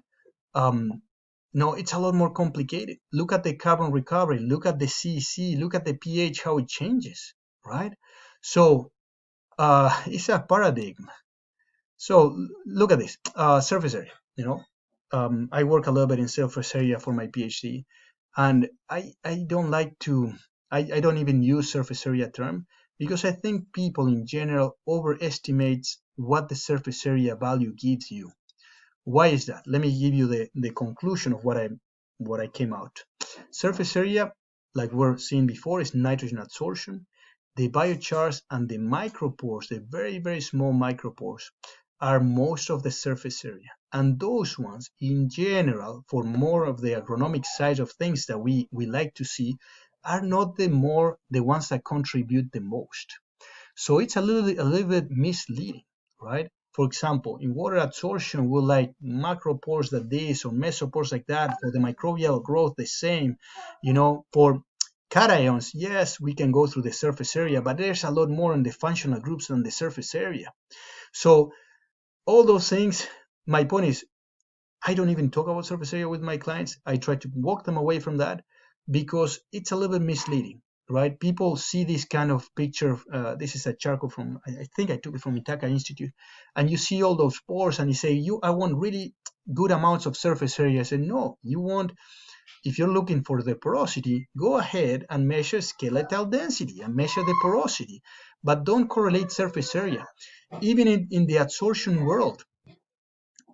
no, it's a lot more complicated. Look at the carbon recovery, look at the CC, look at the pH, how it changes, right? So it's a paradigm. So look at this, surface area, I work a little bit in surface area for my PhD, and I don't like to, I don't even use surface area term, because I think people in general overestimate what the surface area value gives you. Why is that? Let me give you the conclusion of what I came out. Surface area, like we're seeing before, is nitrogen absorption. The biochars and the micropores, the very, very small micropores, are most of the surface area. And those ones, in general, for more of the agronomic side of things that we like to see, are not the ones that contribute the most. So it's a little bit misleading, right? For example, in water absorption, we like macropores like this or mesopores like that. For the microbial growth, the same. For cations, yes, we can go through the surface area, but there's a lot more in the functional groups than the surface area. So all those things, my point is, I don't even talk about surface area with my clients. I try to walk them away from that because it's a little bit misleading, right? People see this kind of picture. This is a charcoal from, I think I took it from Ithaca Institute, and you see all those pores and you say, I want really good amounts of surface area. I said, no, if you're looking for the porosity, go ahead and measure skeletal density and measure the porosity, but don't correlate surface area. Even in the adsorption world,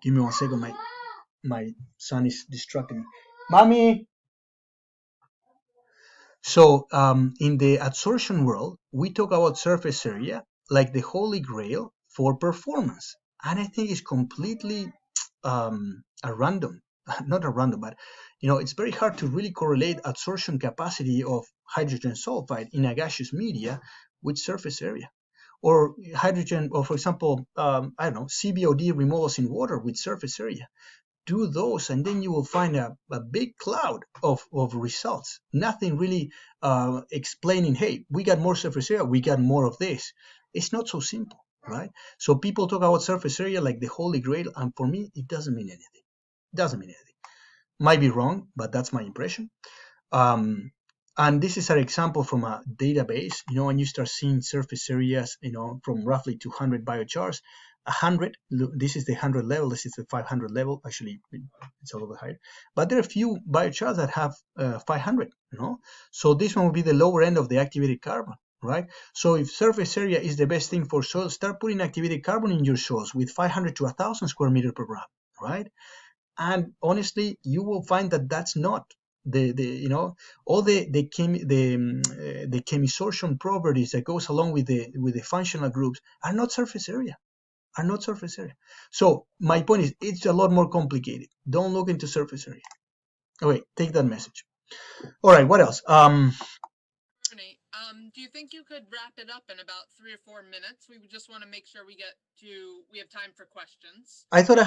give me 1 second, my son is distracting me. Mommy! So in the adsorption world, we talk about surface area like the holy grail for performance. And I think it's completely a random, not a random, but it's very hard to really correlate adsorption capacity of hydrogen sulfide in a gaseous media with surface area. Or hydrogen, or for example, I don't know, CBOD removals in water with surface area. Do those, and then you will find a big cloud of results. Nothing really explaining, hey, we got more surface area, we got more of this. It's not so simple, right? So people talk about surface area like the holy grail, and for me, it doesn't mean anything. It doesn't mean anything. Might be wrong, but that's my impression. And this is an example from a database, and you start seeing surface areas, from roughly 200 biochars, 100, this is the 100 level, this is the 500 level, actually it's a little bit higher, but there are a few biochars that have 500, so this one will be the lower end of the activated carbon, right? So if surface area is the best thing for soil, start putting activated carbon in your soils with 500 to 1,000 square meter per gram, right? And honestly, you will find that that's not all the chemisorption properties that goes along with the functional groups are not surface area. So my point is, it's a lot more complicated. Don't look into surface area. Okay, take that message. All right, what else? Bernie, do you think you could wrap it up in about 3 or 4 minutes? We would just want to make sure we have time for questions. I thought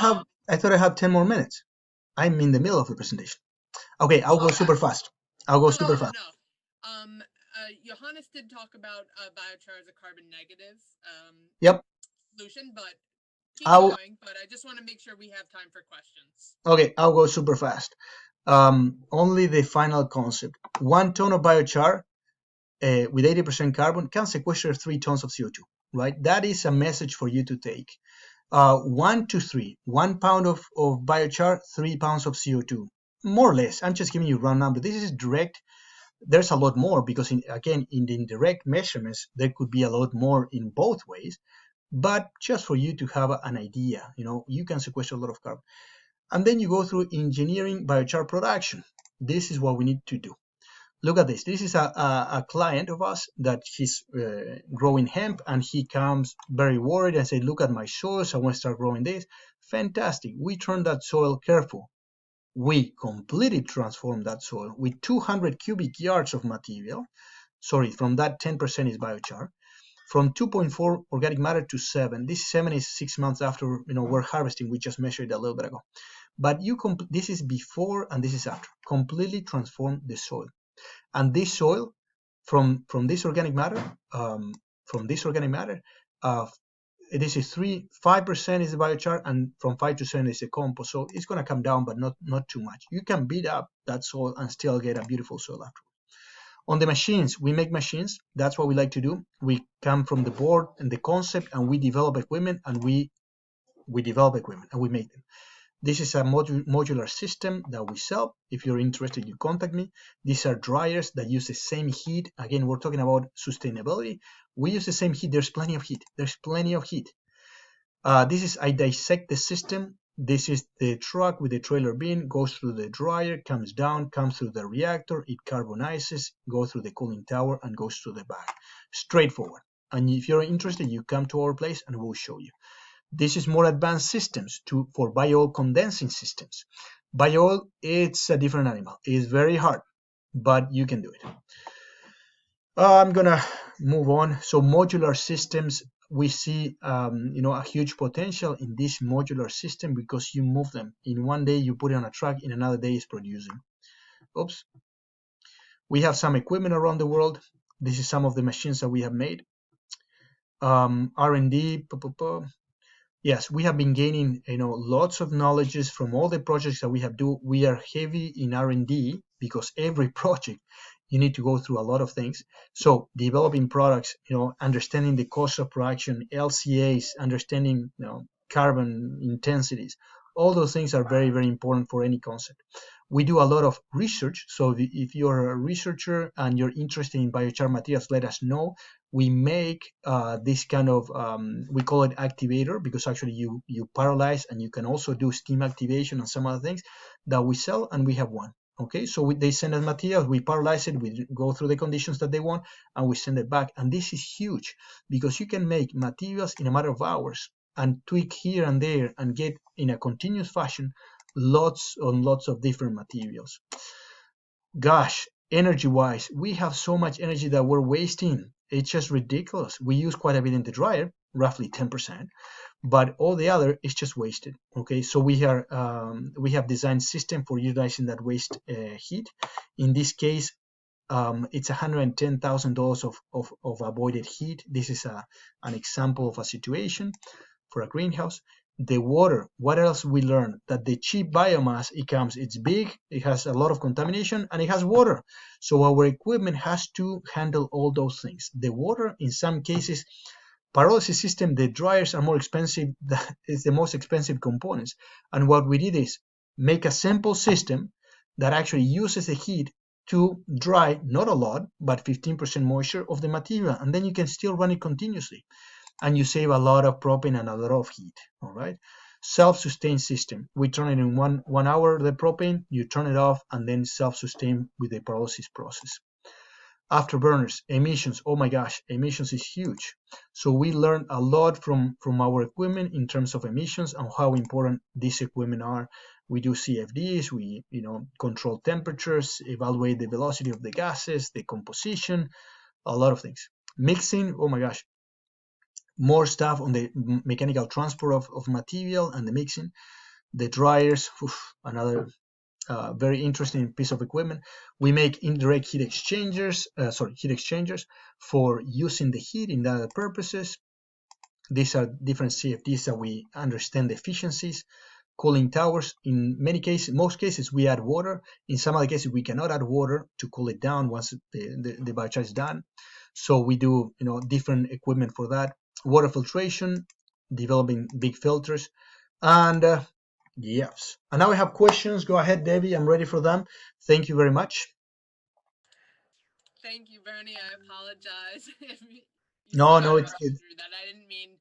I have 10 more minutes. I'm in the middle of the presentation. Okay, I'll go super fast. Johannes did talk about biochar as a carbon negative Yep. solution, but keep going. But I just want to make sure we have time for questions. Okay, I'll go super fast. Only the final concept. 1 ton of biochar with 80% carbon can sequester 3 tons of CO2, right? That is a message for you to take. 1 to 3, 1 pound of biochar, 3 pounds of CO2, more or less. I'm just giving you a round number. This is direct. There's a lot more because in the indirect measurements, there could be a lot more in both ways. But just for you to have an idea, you can sequester a lot of carbon. And then you go through engineering biochar production. This is what we need to do. Look at this. This is a client of us that he's growing hemp, and he comes very worried and say, look at my soils, I want to start growing this. Fantastic. We turn that soil careful. We completely transform that soil with 200 cubic yards of material. Sorry, from that 10% is biochar. From 2.4 organic matter to 7. This 7 is 6 months after we're harvesting. We just measured it a little bit ago. But this is before and this is after. Completely transform the soil. And this soil, from this organic matter, this is 5% is the biochar, and from 5 to 7 is the compost. So it's going to come down, but not too much. You can beat up that soil and still get a beautiful soil afterwards. On the machines, we make machines. That's what we like to do. We come from the board and the concept, and we develop equipment, and we make them. This is a modular system that we sell. If you're interested, you contact me. These are dryers that use the same heat. Again, we're talking about sustainability. We use the same heat. There's plenty of heat. I dissect the system. This is the truck with the trailer bin, goes through the dryer, comes down, comes through the reactor, it carbonizes, goes through the cooling tower, and goes through the bag. Straightforward. And if you're interested, you come to our place and we'll show you. This is more advanced systems for bio-oil condensing systems. Bio-oil, it's a different animal. It's very hard, but you can do it. I'm gonna move on. So modular systems, we see a huge potential in this modular system because you move them. In one day you put it on a truck, in another day it's producing. Oops. We have some equipment around the world. This is some of the machines that we have made. R&D. Yes, we have been gaining lots of knowledges from all the projects that we have do. We are heavy in R&D because every project you need to go through a lot of things. So developing products, understanding the cost of production, LCAs, understanding carbon intensities, all those things are very, very important for any concept. We do a lot of research. So if you're a researcher and you're interested in biochar materials, let us know. We make this kind of, we call it activator, because actually you paralyze, and you can also do steam activation and some other things that we sell, and we have one. Okay, so they send us materials, we paralyze it, we go through the conditions that they want, and we send it back. And this is huge because you can make materials in a matter of hours and tweak here and there and get in a continuous fashion lots and lots of different materials. Gosh, energy-wise, we have so much energy that we're wasting. It's just ridiculous. We use quite a bit in the dryer, roughly 10%, but all the other is just wasted. Okay, so we have designed system for utilizing that waste heat. In this case, it's $110,000 of avoided heat. This is an example of a situation for a greenhouse. The water, what else we learned? That the cheap biomass, it's big, it has a lot of contamination, and it has water. So our equipment has to handle all those things. The water, in some cases, pyrolysis system, the dryers are more expensive. It's the most expensive components. And what we did is make a simple system that actually uses the heat to dry, not a lot, but 15% moisture of the material. And then you can still run it continuously. And you save a lot of propane and a lot of heat. All right. Self-sustained system. We turn it in one hour, the propane, you turn it off, and then self-sustain with the pyrolysis process. Afterburners, emissions, oh my gosh, emissions is huge. So we learned a lot from our equipment in terms of emissions and how important these equipment are. We do CFDs, we control temperatures, evaluate the velocity of the gases, the composition, a lot of things. Mixing, oh my gosh, more stuff on the mechanical transport of material and the mixing. The dryers, another very interesting piece of equipment. We make indirect heat exchangers for using the heat in other purposes. These are different CFDs that we understand the efficiencies. Cooling towers, in most cases we add water. In some other cases we cannot add water to cool it down once the biochar is done. So we do different equipment for that. Water filtration, developing big filters, and yes. And now we have questions. Go ahead, Debbie. I'm ready for them. Thank you very much. Thank you, Bernie. I apologize if you No, rushed it's through that. I didn't mean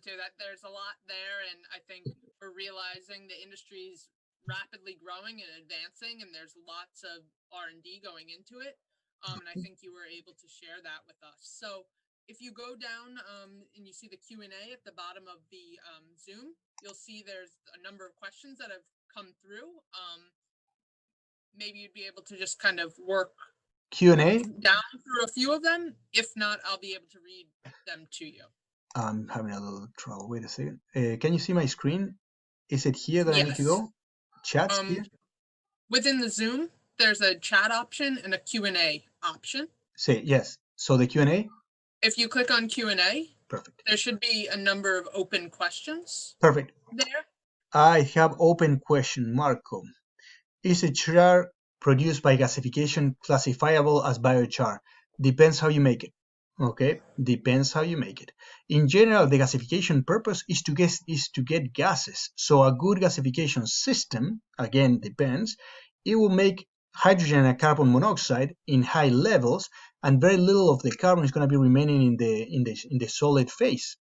to. That there's a lot there, and I think we're realizing the industry's rapidly growing and advancing, and there's lots of R&D going into it. And I think you were able to share that with us. So if you go down and you see the Q&A at the bottom of the Zoom, you'll see there's a number of questions that have come through. Maybe you'd be able to just kind of work Q&A down through a few of them. If not, I'll be able to read them to you. I'm having a little trouble. Wait a second. Can you see my screen? Is it here that I need to go? Chats here? Within the Zoom, there's a chat option and a Q&A option. Say yes. So the Q&A? If you click on Q&A, perfect. There should be a number of open questions. Perfect. There. I have open question, Marco. Is a char produced by gasification classifiable as biochar? Depends how you make it. Okay, depends how you make it. In general, the gasification purpose is to get gases. So a good gasification system, again, depends. It will make hydrogen and carbon monoxide in high levels, and very little of the carbon is going to be remaining in the solid phase.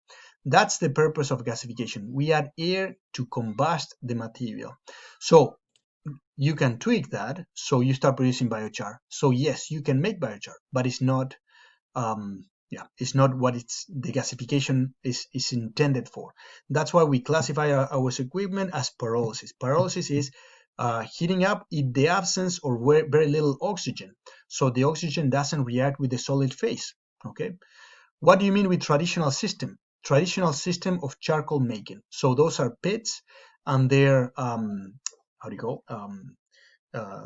That's the purpose of gasification. We add air to combust the material. So you can tweak that, so you start producing biochar. So yes, you can make biochar, but it's not it's not what the gasification is intended for. That's why we classify our equipment as pyrolysis. Pyrolysis is heating up in the absence or very little oxygen. So the oxygen doesn't react with the solid phase. Okay. What do you mean with traditional system? Traditional system of charcoal making. So those are pits, and they're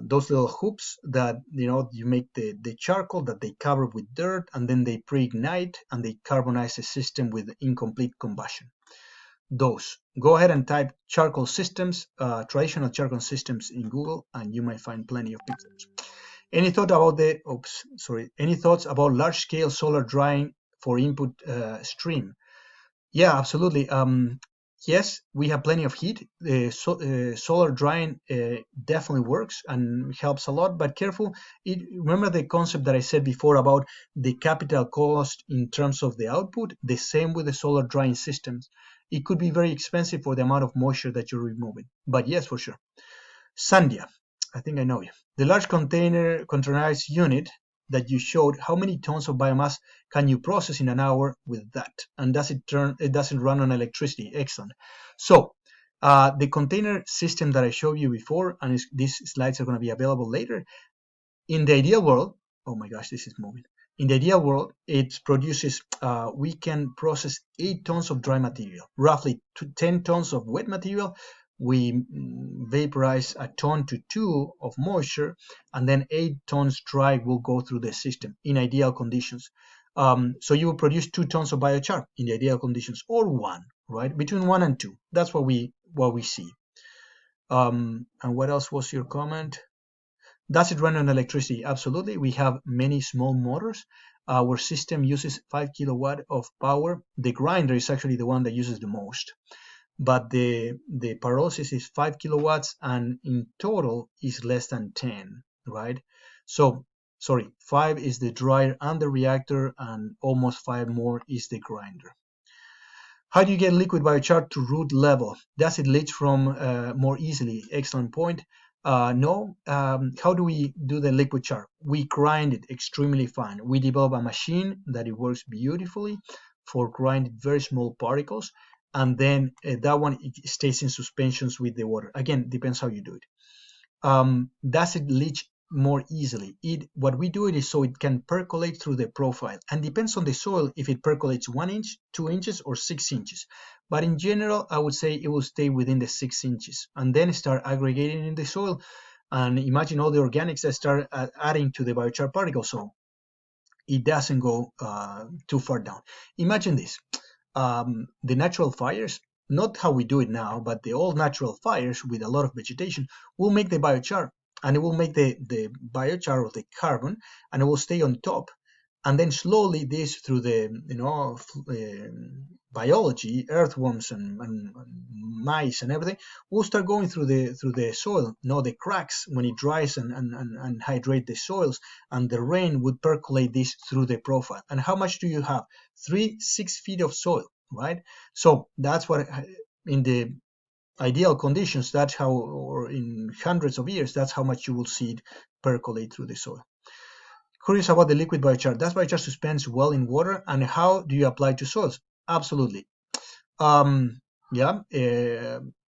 those little hoops that you make the charcoal that they cover with dirt, and then they pre-ignite and they carbonize the system with incomplete combustion. Those, go ahead and type charcoal systems, traditional charcoal systems in Google, and you might find plenty of pictures. Any thoughts about large-scale solar drying for input stream? Yeah, absolutely. Yes, we have plenty of heat. Solar drying definitely works and helps a lot, but careful. Remember the concept that I said before about the capital cost in terms of the output? The same with the solar drying systems. It could be very expensive for the amount of moisture that you're removing. But yes, for sure. Sandia, I think I know you. The large containerized unit that you showed, how many tons of biomass can you process in an hour with that? And it doesn't run on electricity? Excellent. So the container system that I showed you before, and these slides are going to be available later. In the ideal world, oh my gosh, this is moving. In the ideal world, it produces, we can process 8 tons of dry material, roughly 10 tons of wet material. We vaporize 1 ton to 2 of moisture, and then 8 tons dry will go through the system in ideal conditions. So you will produce 2 tons of biochar in the ideal conditions, or 1, right? Between 1 and 2. That's what we see. And what else was your comment? Does it run on electricity? Absolutely. We have many small motors. Our system uses 5 kilowatt of power. The grinder is actually the one that uses the most, but the pyrolysis is 5 kilowatts, and in total is less than 10, right? So sorry, 5 is the dryer and the reactor, and almost 5 more is the grinder. How do you get liquid biochar to root level? Does it leach from more easily? Excellent point. No. How do we do the liquid char? We grind it extremely fine. We develop a machine that it works beautifully for grinding very small particles, and then that one it stays in suspensions with the water. Again, depends how you do it. Does it leach more easily? What we do it is so it can percolate through the profile, and depends on the soil if it percolates 1 inch, 2 inches, or 6 inches. But in general, I would say it will stay within the 6 inches, and then start aggregating in the soil. And imagine all the organics that start adding to the biochar particle, so it doesn't go too far down. Imagine this. The natural fires, not how we do it now, but the old natural fires with a lot of vegetation will make the biochar, and it will make the biochar of the carbon, and it will stay on top. And then slowly this, through the biology, earthworms and mice and everything, will start going through the soil. The cracks when it dries and hydrate the soils, and the rain would percolate this through the profile. And how much do you have? 6 feet of soil, right? So that's what, in the ideal conditions, that's how, or in hundreds of years, that's how much you will see it percolate through the soil. Curious about the liquid biochar. Does biochar suspends well in water, and how do you apply to soils? Absolutely. Yeah,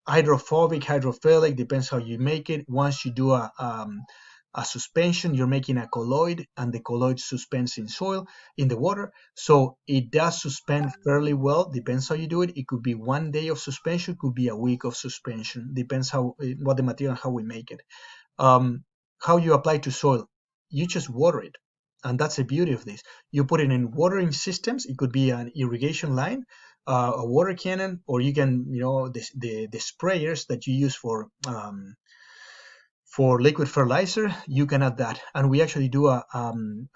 hydrophobic, hydrophilic, depends how you make it. Once you do a suspension, you're making a colloid, and the colloid suspends in soil, in the water. So it does suspend fairly well. Depends how you do it. It could be 1 day of suspension, could be a week of suspension. Depends what the material, how we make it. How you apply to soil? You just water it, and that's the beauty of this. You put it in watering systems. It could be an irrigation line, a water cannon, or you can, the sprayers that you use for liquid fertilizer. You can add that, and we actually do a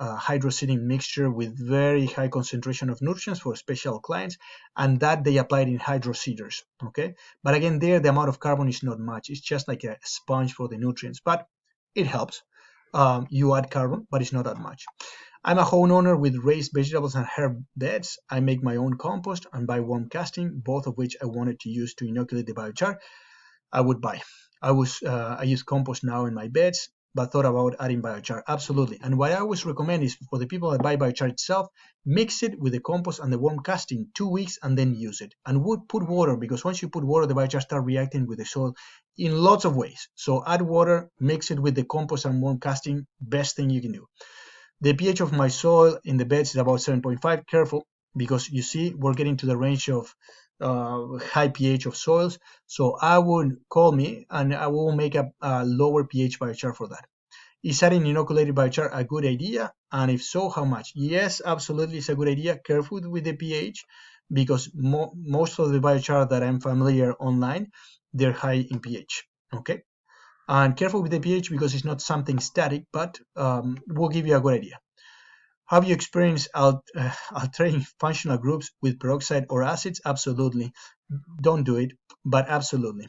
hydroseeding mixture with very high concentration of nutrients for special clients, and that they apply it in hydroseeders. Okay, but again, there the amount of carbon is not much. It's just like a sponge for the nutrients, but it helps. You add carbon, but it's not that much. I'm a homeowner with raised vegetables and herb beds. I make my own compost and buy worm casting, both of which I wanted to use to inoculate the biochar. I would buy. I use compost now in my beds, but thought about adding biochar. Absolutely. And what I always recommend is for the people that buy biochar itself, mix it with the compost and the worm casting 2 weeks, and then use it. And would put water, because once you put water, the biochar start reacting with the soil in lots of ways. So add water, mix it with the compost and worm casting, best thing you can do. The pH of my soil in the beds is about 7.5. Careful, because you see we're getting to the range of high pH of soils. So I would call me, and I will make a lower pH biochar for that. Is adding inoculated biochar a good idea? And if so, how much? Yes, absolutely, it's a good idea. Careful with the pH, because most of the biochar that I'm familiar online, they're high in pH. Okay. And careful with the pH, because it's not something static, but will give you a good idea. Have you experienced altering functional groups with peroxide or acids? Absolutely. Don't do it, but absolutely.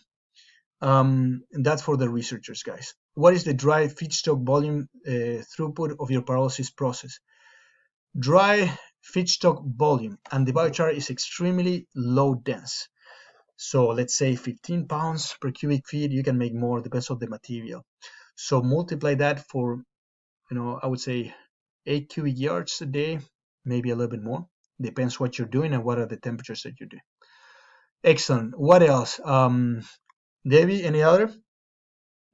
That's for the researchers, guys. What is the dry feedstock volume throughput of your pyrolysis process? Dry feedstock volume, and the biochar is extremely low dense. So let's say 15 pounds per cubic feet. You can make more, depends on the material. So multiply that for, I would say 8 cubic yards a day, maybe a little bit more. Depends what you're doing and what are the temperatures that you do. Excellent. What else? Debbie, any other?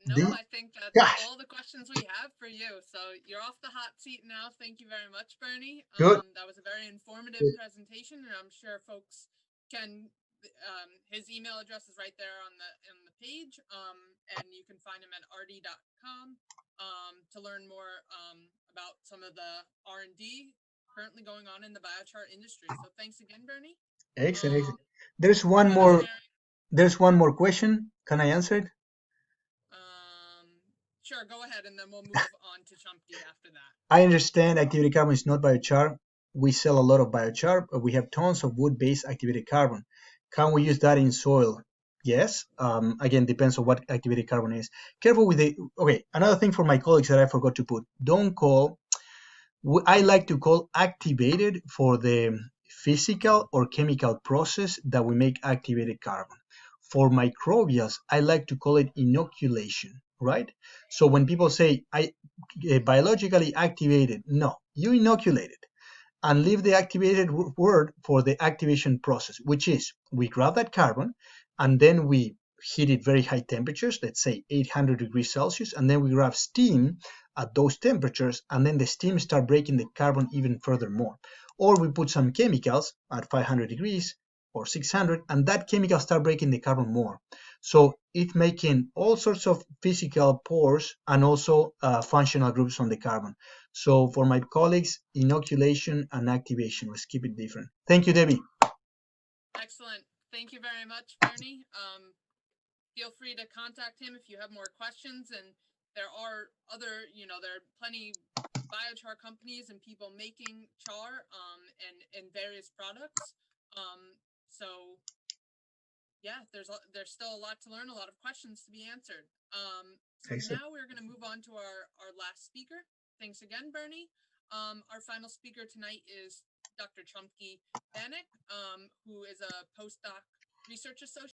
No, I think that's Gosh, all the questions we have for you. So you're off the hot seat now. Thank you very much, Bernie. good. That was a very informative presentation, and I'm sure folks can. His email address is right there on the page, and you can find him at arti.com to learn more about some of the R&D currently going on in the biochar industry. So thanks again, Bernie. Excellent. There's one That is more. very, There's one more question. Can I answer it? sure, go ahead, and then we'll move on to Chumpy after that. I understand activated carbon is not biochar. We sell a lot of biochar, but we have tons of wood-based activated carbon. Can we use that in soil? Yes. Again, depends on what activated carbon is. Careful with the. Okay, another thing for my colleagues that I forgot to put. Don't call. I like to call activated for the physical or chemical process that we make activated carbon. For microbials, I like to call it inoculation, right? So when people say I biologically activated, no, you inoculate it and leave the activated word for the activation process, which is we grab that carbon and then we heat it very high temperatures, let's say 800 degrees Celsius, and then we grab steam at those temperatures, and then the steam start breaking the carbon even further more. Or we put some chemicals at 500 degrees or 600, and that chemical start breaking the carbon more. So it's making all sorts of physical pores and also functional groups on the carbon. So for my colleagues, inoculation and activation, let's keep it different. Thank you, Debbie. Excellent. Thank you very much, Bernie. Feel free to contact him if you have more questions. And there are other, there are plenty biochar companies and people making char and various products. So yeah, there's still a lot to learn, a lot of questions to be answered. So Excellent. now we're going to move on to our last speaker. Thanks again, Bernie. Our final speaker tonight is Dr. Chumpy Banik, who is a postdoc research associate